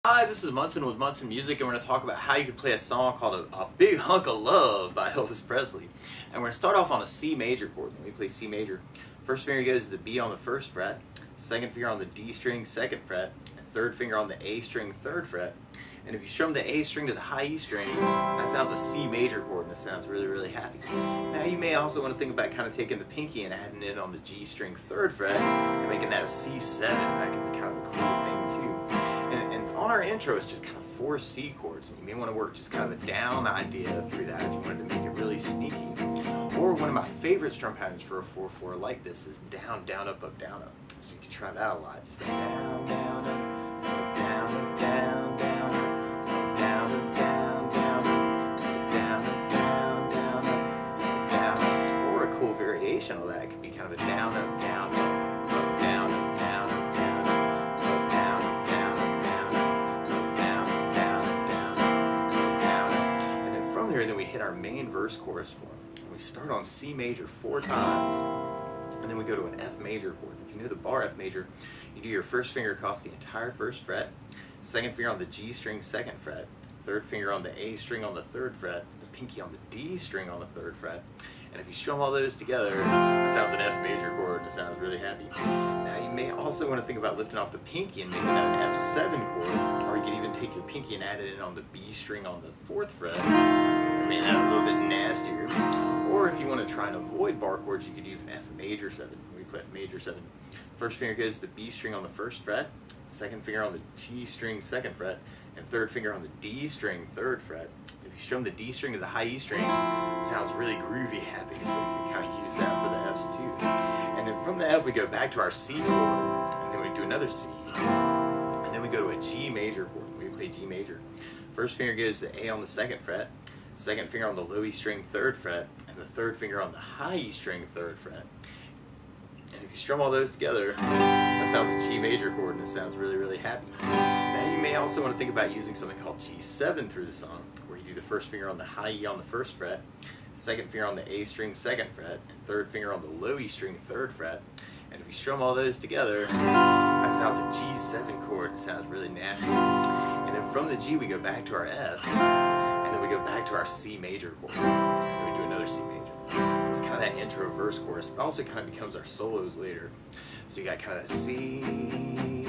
Hi, this is Munson with Munson Music, and we're going to talk about how you can play a song called a Big Hunk of Love by Elvis Presley. And we're going to start off on a C major chord. When we play C major, first finger goes to the B on the first fret, second finger on the D string, second fret, and third finger on the A string, third fret. And if you strum the A string to the high E string, that sounds a C major chord, and it sounds really, really happy. Now you may also want to think about kind of taking the pinky and adding it on the G string, third fret, and making that a C7. That can be kind of a cool thing too. And on our intro, it's just kind of 4 C chords, and you may want to work just kind of a down idea through that if you wanted to make it really sneaky. Or one of my favorite strum patterns for a 4/4 like this is down, down, up, down, up. So you can try that a lot. Just like down, down, up, down, up, down, down, up, down, up, down, down, up, down, up, down, down, up, down, up. Or a cool variation of that could be kind of a down, up, down, up, down, up, down, up, down, up, down, up, down, up, down, up, down, up, down, up, down, up, down. And then from there, then we hit our main verse chorus form. We start on C major 4 times, and then we go to an F major chord. If you know the bar F major, you do your first finger across the entire first fret, second finger on the G string, second fret, third finger on the A string on the third fret, the pinky on the D string on the third fret. And if you strum all those together, it sounds an F major chord, and it sounds really happy. Now you may also want to think about lifting off the pinky and making that an F7 chord, or you could even take your pinky and add it in on the B string on the 4th fret, and make that a little bit nastier. Or if you want to try and avoid bar chords, you could use an F major 7. We play F major 7. First finger goes to the B string on the 1st fret, second finger on the G string, 2nd fret, and third finger on the D string, 3rd fret. If you strum the D string to the high E string, it sounds really groovy, happy, so you can kind of use that for the Fs too. And then from the F we go back to our C chord, and then we do another C, and then we go to a G major chord. We play G major. First finger goes to A on the 2nd fret, second finger on the low E string, 3rd fret, and the third finger on the high E string, 3rd fret. And if you strum all those together, that sounds a G major chord, and it sounds really, really happy. Now you may also want to think about using something called G7 through the song, where you do the first finger on the high E on the 1st fret, second finger on the A string, 2nd fret, and third finger on the low E string, 3rd fret. And if you strum all those together, that sounds a G7 chord. It sounds really nasty. And then from the G we go back to our F, and then we go back to our C major chord. And we do another C major. It's kind of that intro verse chorus, but also kind of becomes our solos later. So you got kind of that C, C,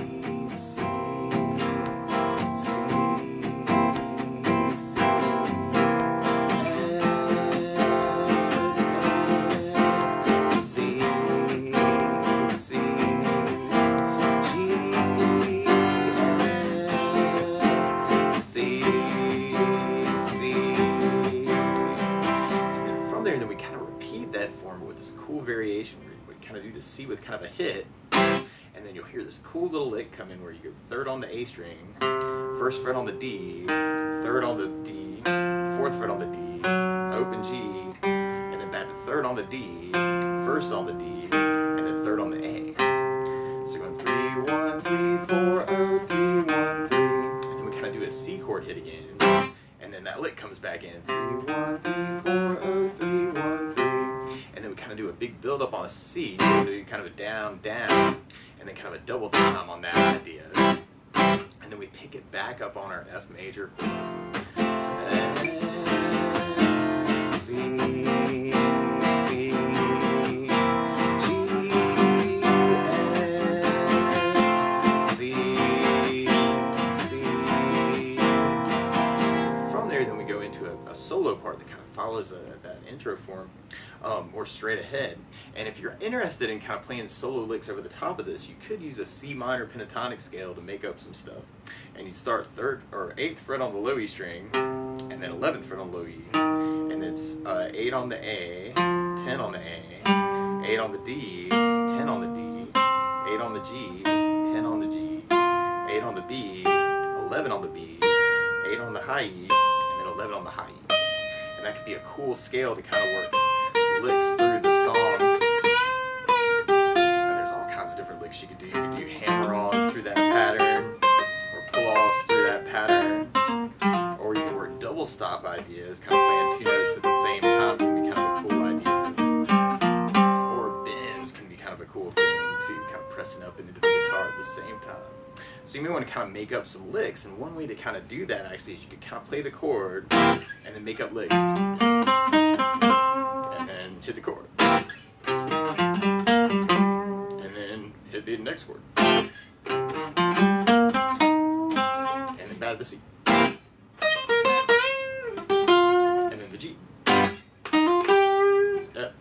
with this cool variation where you kind of do the C with kind of a hit, and then you'll hear this cool little lick come in where you go 3rd on the A string, 1st fret on the D, 3rd on the D, 4th fret on the D, open G, and then back to 3rd on the D, 1st on the D, and then 3rd on the A. So you're going 3, 1, 3, 4, 0, 3, 1, 3, and then we kind of do a C chord hit again, and then that lick comes back in 3, 1, 3, 4, 0, 3, 1, 3. And then we kind of do a big build up on a C, do kind of a down, down, and then kind of a double time on that idea. And then we pick it back up on our F major chord. So F, C, C, G, F, C, C. From there, then we go into a solo part that kind of follows that intro form. Or straight ahead. And if you're interested in kind of playing solo licks over the top of this, you could use a C minor pentatonic scale to make up some stuff. And you'd start 3rd or 8th fret on the low E string, and then 11th fret on low E, and it's 8 on the A, 10 on the A, 8 on the D, 10 on the D, 8 on the G, 10 on the G, 8 on the B, 11 on the B, 8 on the high E, and then 11 on the high E. And that could be a cool scale to kind of work licks through the song. And there's all kinds of different licks you could do. You could do hammer-ons through that pattern, or pull-offs through that pattern, or you can work double stop ideas, kind of playing 2 notes at the same time can be kind of a cool idea. Or bends can be kind of a cool thing too, kind of pressing up into the guitar at the same time. So you may want to kind of make up some licks, and one way to kind of do that actually is you could kind of play the chord and then make up licks and then hit the chord and then hit the next chord and then back to the C and then the G, F,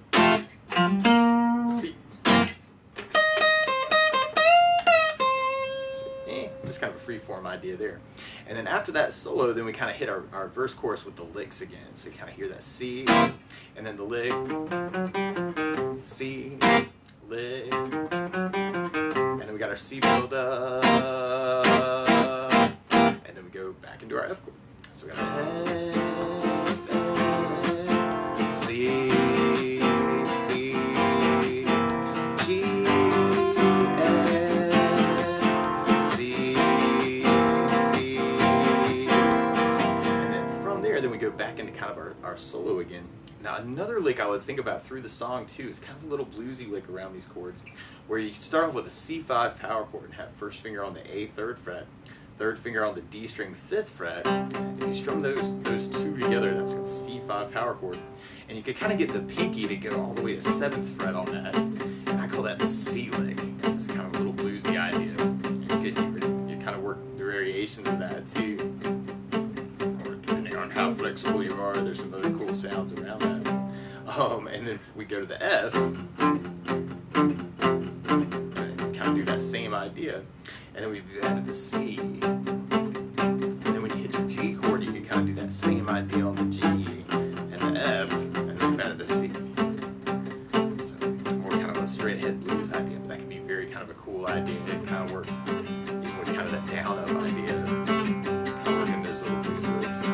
C. Just kind of a free form idea there. And then after that solo, then we kind of hit our verse chorus with the licks again. So you kind of hear that C, and then the lick, C, lick, and then we got our C build up, and then we go back into our F chord. So we got F, F, C, C, G, we go back into kind of our solo again. Now another lick I would think about through the song too is kind of a little bluesy lick around these chords, where you can start off with a C5 power chord and have first finger on the A 3rd fret, third finger on the D string 5th fret, and if you strum those two together, that's a C5 power chord, and you could kind of get the pinky to go all the way to 7th fret on that, and I call that the C lick. And it's kind of a little bluesy idea, and you kind of work the variations of that too. On how flexible you are, there's some other cool sounds around that. And then we go to the F, and kind of do that same idea, and then we added the C, and then when you hit your G chord, you can kind of do that same idea on the G and the F, and then added the C. So more kind of a straight ahead blues idea, but that can be very kind of a cool idea. It kind of work even with kind of that down up idea. Kind of working those little blues licks.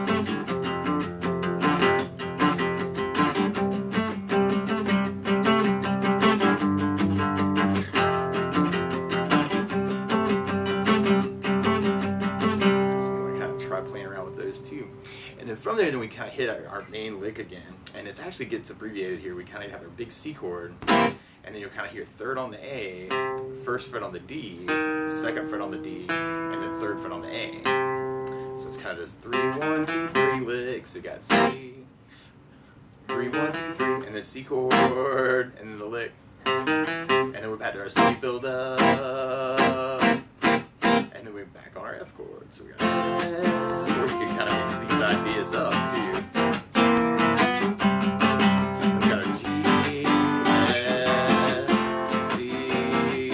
And then from there, then we kind of hit our main lick again, and it actually gets abbreviated here. We kind of have our big C chord, and then you'll kind of hear 3rd on the A, 1st fret on the D, 2nd fret on the D, and then 3rd fret on the A. So it's kind of this 3, 1, 2, 3 lick. So you got C, 3, 1, 2, 3, and then C chord, and then the lick, and then we're back to our C build up, and then we're back on our F chord. So we got F. We can kind of mix these ideas up too. We've got our G, F, C, C,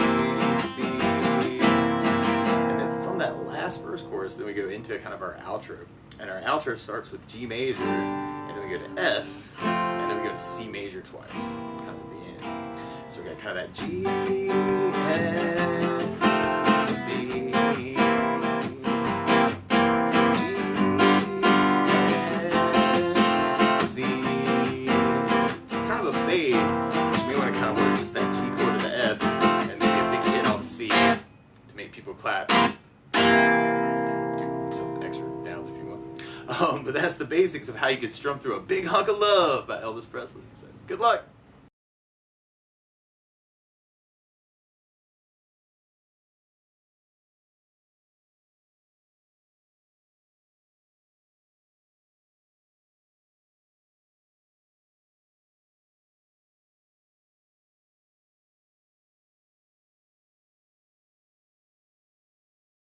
and then from that last verse chorus, then we go into kind of our outro. And our outro starts with G major, and then we go to F, and then we go to C major twice, kind of at the end. So we got kind of that G, F, C, fade, which we want to kind of work just that G chord to the F, and maybe a big hit on C to make people clap. Do some extra downs if you want. But that's the basics of how you could strum through a big hunk of love by Elvis Presley. So good luck.